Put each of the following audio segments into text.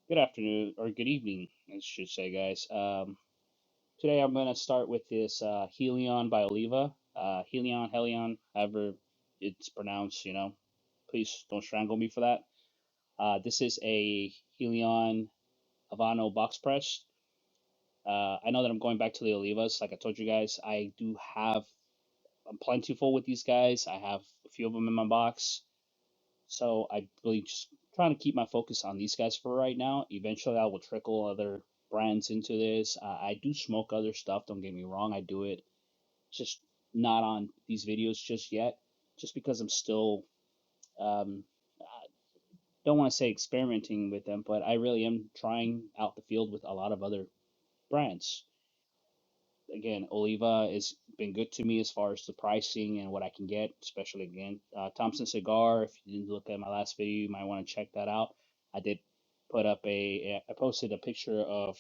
Good afternoon or good evening, I should say, guys. Today I'm going to start with this Helion by Oliva. Hellion, however it's pronounced, please don't strangle me for that. This is a Helion Habano box press. I know that I'm going back to the Olivas. Like I told you guys, I'm plentiful with these guys. I have a few of them in my box. So I really just trying to keep my focus on these guys for right now. Eventually, I will trickle other brands into this. I do smoke other stuff. Don't get me wrong. I do it just not on these videos just yet, just because I'm still I don't want to say experimenting with them, but I really am trying out the field with a lot of other brands. Again, Oliva has been good to me as far as the pricing and what I can get, especially again, Thompson Cigar. If you didn't look at my last video, you might want to check that out. I did I posted a picture of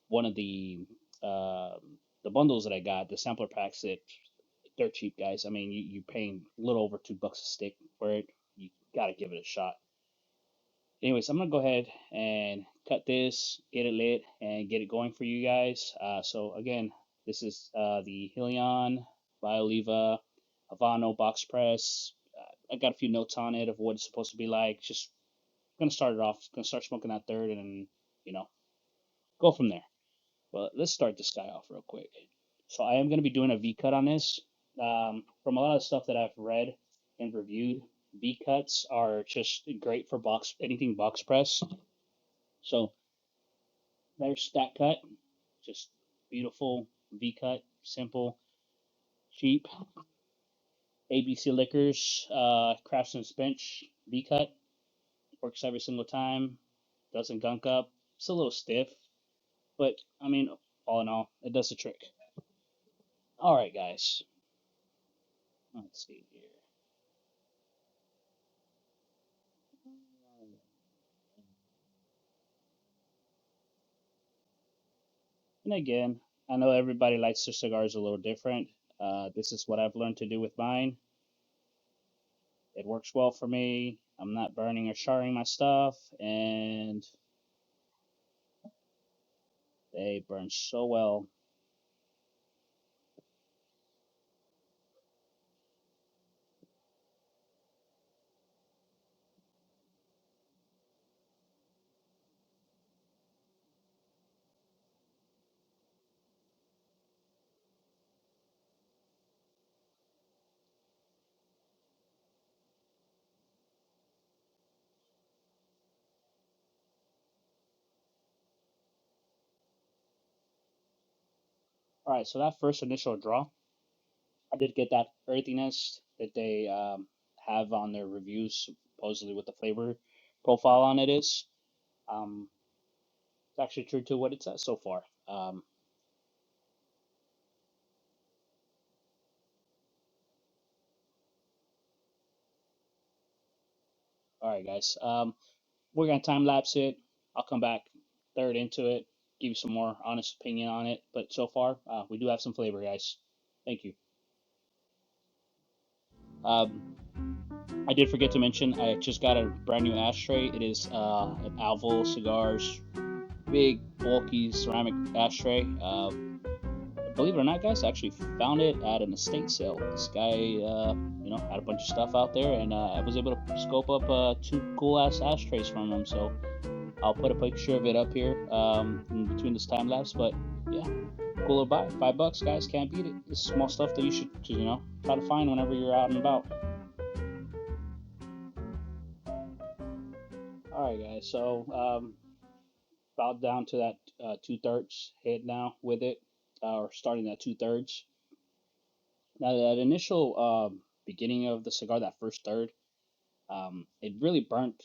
one of uh, the bundles that I got, the sampler packs that they're cheap, guys. I mean, you're paying a little over $2 a stick for it. You got to give it a shot. Anyways, I'm gonna go ahead and cut this, get it lit, and get it going for you guys. So again, this is the Hellion by Oliva Habano box press. I got a few notes on it of what it's supposed to be like. Just gonna start it off. Gonna start smoking that third, and then you know go from there. Well, let's start this guy off real quick. So I am gonna be doing a V cut on this. From a lot of stuff that I've read and reviewed, V cuts are just great for anything box press. So there's that cut, just beautiful V cut, simple, cheap. ABC Liquors, Craftsman's Bench V cut works every single time. Doesn't gunk up. It's a little stiff, but I mean, all in all, it does the trick. All right, guys. Let's see here. And again, I know everybody likes their cigars a little different. This is what I've learned to do with mine. It works well for me. I'm not burning or charring my stuff, and they burn so well. All right, so that first initial draw, I did get that earthiness that they have on their reviews, supposedly what the flavor profile on it is. Um, it's actually true to what it says so far. All right, guys. We're gonna time lapse it. I'll come back third into it, give you some more honest opinion on it. But so far, we do have some flavor, guys. Thank you. Um, I did forget to mention I just got a brand new ashtray. It is an Alvo Cigars big bulky ceramic ashtray. Believe it or not, guys, I actually found it at an estate sale. This guy, had a bunch of stuff out there, and I was able to scope up two cool ass ashtrays from him. So I'll put a picture of it up here in between this time lapse. But yeah, cooler buy. $5, guys, can't beat it. It's small stuff that you should, try to find whenever you're out and about. All right, guys. So about down to that two-thirds hit now with it, or starting at two-thirds. Now that initial beginning of the cigar, that first third, it really burnt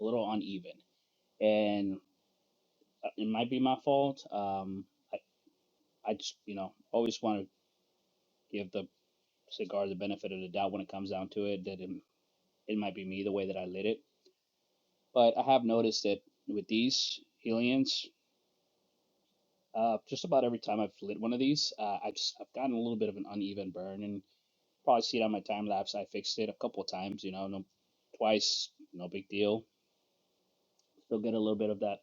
a little uneven, and it might be my fault. I just always want to give the cigar the benefit of the doubt when it comes down to it that it might be me the way that I lit it. But I have noticed that with these Helions, just about every time I've lit one of these, I've gotten a little bit of an uneven burn, and probably see it on my time lapse. I fixed it a couple of times, no, twice, no big deal. Still get a little bit of that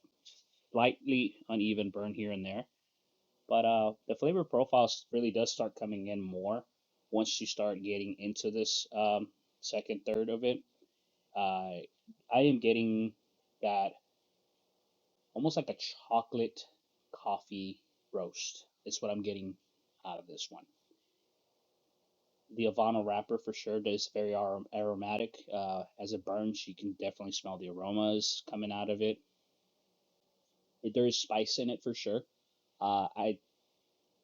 slightly uneven burn here and there. But the flavor profile really does start coming in more once you start getting into this second third of it. Uh, I am getting that almost like a chocolate coffee roast. Is what I'm getting out of this one. The Habano wrapper for sure is very aromatic. As it burns, you can definitely smell the aromas coming out of it. There is spice in it for sure. I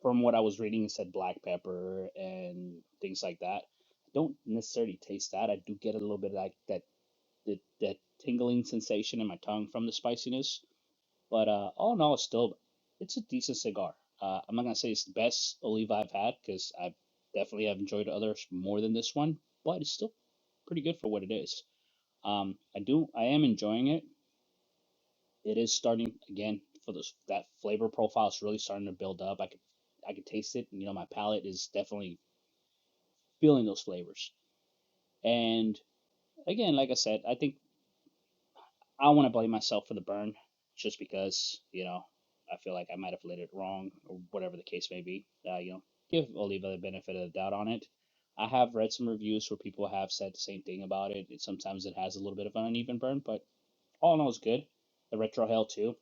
From what I was reading, it said black pepper and things like that. I don't necessarily taste that. I do get a little bit of like that tingling sensation in my tongue from the spiciness. But all in all, it's a decent cigar. I'm not gonna say it's the best Oliva I've had because I definitely have enjoyed others more than this one, but it's still pretty good for what it is. I am enjoying it. It is starting again for this that flavor profile is really starting to build up. I could taste it. You know, my palate is definitely feeling those flavors. And again, like I said, I think I want to blame myself for the burn, just because I feel like I might have lit it wrong or whatever the case may be. Give Oliva the benefit of the doubt on it. I have read some reviews where people have said the same thing about it. Sometimes it has a little bit of an uneven burn, but all in all, it's good. The retrohale too,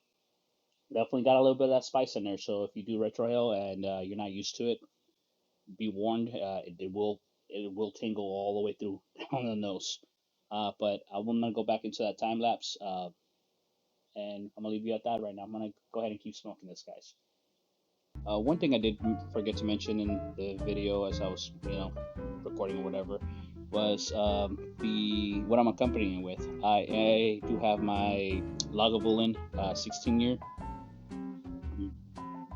definitely got a little bit of that spice in there. So if you do retrohale and you're not used to it, be warned. It will tingle all the way through down the nose. But I'm gonna go back into that time lapse, and I'm gonna leave you at that right now. I'm gonna go ahead and keep smoking this, guys. One thing I did forget to mention in the video as I was, recording or whatever, was the what I'm accompanying with. I do have my Lagavulin 16 year.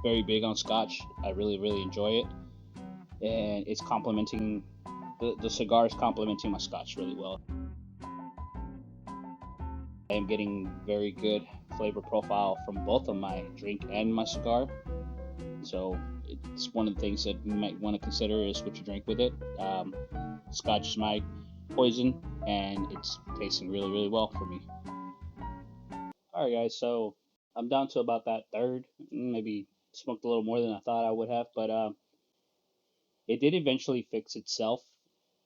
Very big on Scotch. I really, really enjoy it, and it's complementing the cigar is complementing my Scotch really well. I am getting very good flavor profile from both of my drink and my cigar. So it's one of the things that you might want to consider is what you drink with it. Scotch is my poison, and it's tasting really, really well for me. All right, guys. So I'm down to about that third. Maybe smoked a little more than I thought I would have, but it did eventually fix itself.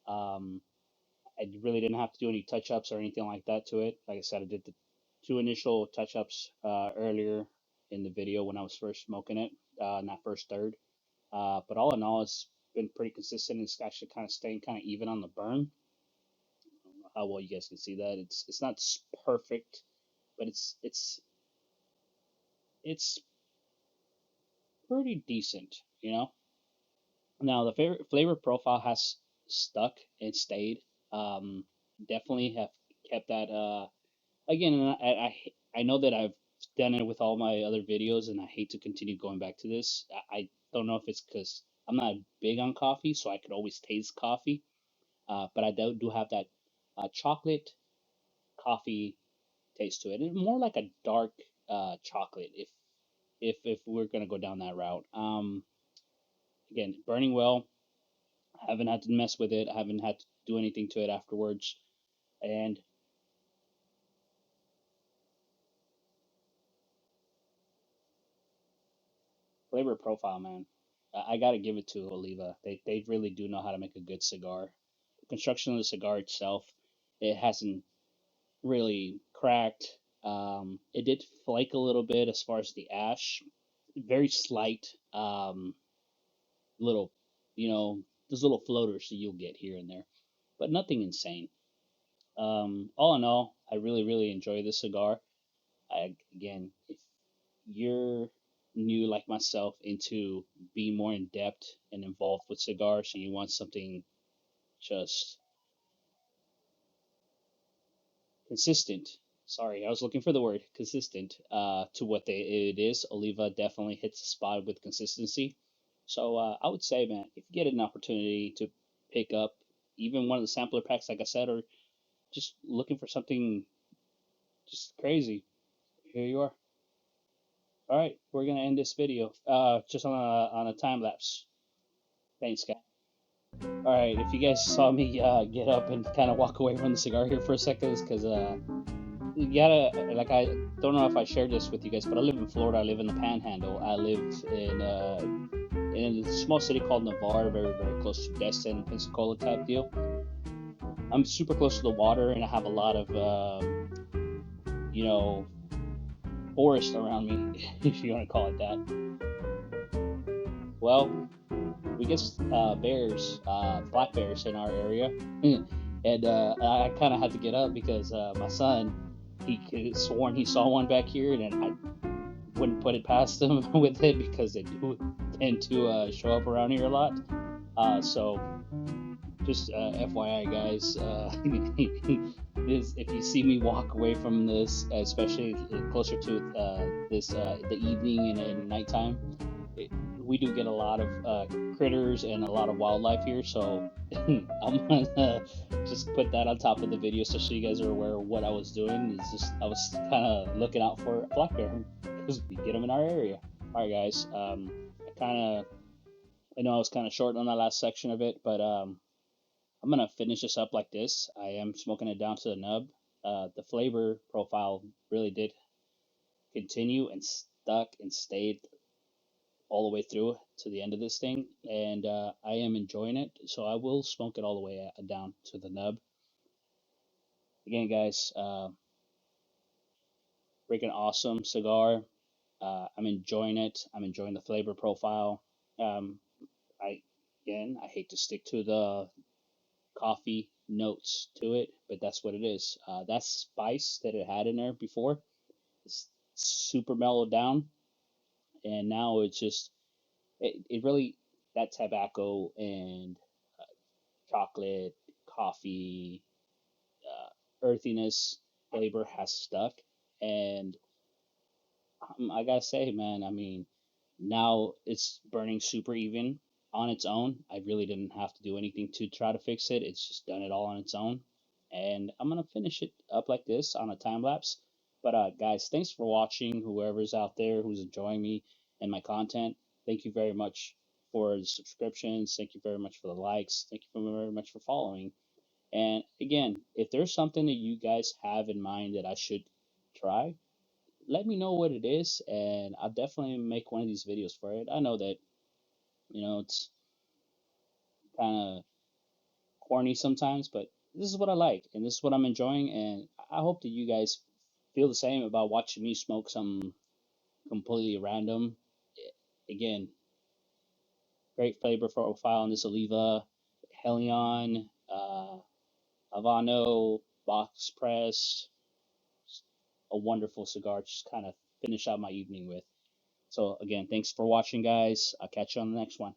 Um, I really didn't have to do any touch ups or anything like that to it. Like I said, I did the two initial touch ups earlier in the video when I was first smoking it, in that first third. But all in all, it's been pretty consistent. It's actually kind of staying kind of even on the burn. I don't know how well you guys can see that. It's not perfect, but it's pretty decent. Now the flavor profile has stuck and stayed. Um, Definitely have kept that. Again, and I know that I've done it with all my other videos, and I hate to continue going back to this. I don't know if it's because I'm not big on coffee, so I could always taste coffee. But I do have that chocolate coffee taste to it, and more like a dark chocolate. If we're gonna go down that route, again, burning well. I haven't had to mess with it. I haven't had to do anything to it afterwards, and flavor profile, man. I gotta give it to Oliva. They really do know how to make a good cigar. The construction of the cigar itself, it hasn't really cracked. It did flake a little bit as far as the ash, very slight, little, you know, those little floaters that you'll get here and there, but nothing insane. All in all, I really, really enjoy this cigar. Again, if you're new like myself into being more in depth and involved with cigars and you want something just consistent, sorry, I was looking for the word consistent, to what it is, Oliva definitely hits the spot with consistency. So I would say, man, if you get an opportunity to pick up even one of the sampler packs, like I said, or just looking for something just crazy, here you are. All right, we're gonna end this video just on a time lapse. Thanks, guys. All right, if you guys saw me get up and kind of walk away from the cigar here for a second, it's because you gotta like I don't know if I shared this with you guys, but I live in Florida. I live in the Panhandle. I live in a small city called Navarre, very close to Destin, Pensacola type deal. I'm super close to the water, and I have a lot of you know forest around me, if you want to call it that. Well, we get bears, black bears in our area, and I kind of had to get up because my son he sworn he saw one back here, and I wouldn't put it past him with it because they do tend to show up around here a lot. So just FYI, guys, if you see me walk away from this, especially closer to this the evening and nighttime, it, we do get a lot of critters and a lot of wildlife here. So I'm gonna just put that on top of the video so you guys are aware of what I was doing. It's just I was kind of looking out for a black bear because we get them in our area. All right, guys. I know I was kind of short on that last section of it, but I'm gonna finish this up like this. I am smoking it down to the nub. The flavor profile really did continue and stuck and stayed all the way through to the end of this thing, and I am enjoying it. So I will smoke it all the way down to the nub. Again, guys, freaking awesome cigar. I'm enjoying it. I'm enjoying the flavor profile. Um, I Again, I hate to stick to the coffee notes to it, but that's what it is. That spice that it had in there before is super mellowed down, and now it's just it really that tobacco and chocolate, coffee, earthiness flavor has stuck, and I gotta say, man, I mean, now it's burning super even on its own. I really didn't have to do anything to try to fix it. It's just done it all on its own. And I'm gonna finish it up like this on a time lapse. But guys, thanks for watching. Whoever's out there who's enjoying me and my content, thank you very much for the subscriptions. Thank you very much for the likes. Thank you very much for following. And again, if there's something that you guys have in mind that I should try, let me know what it is, and I'll definitely make one of these videos for it. I know that it's kind of corny sometimes, but this is what I like, and this is what I'm enjoying, and I hope that you guys feel the same about watching me smoke something completely random. Again, great flavor profile on this Oliva, Hellion, Habano, box press, a wonderful cigar. Just kind of finish out my evening with. So again, thanks for watching, guys. I'll catch you on the next one.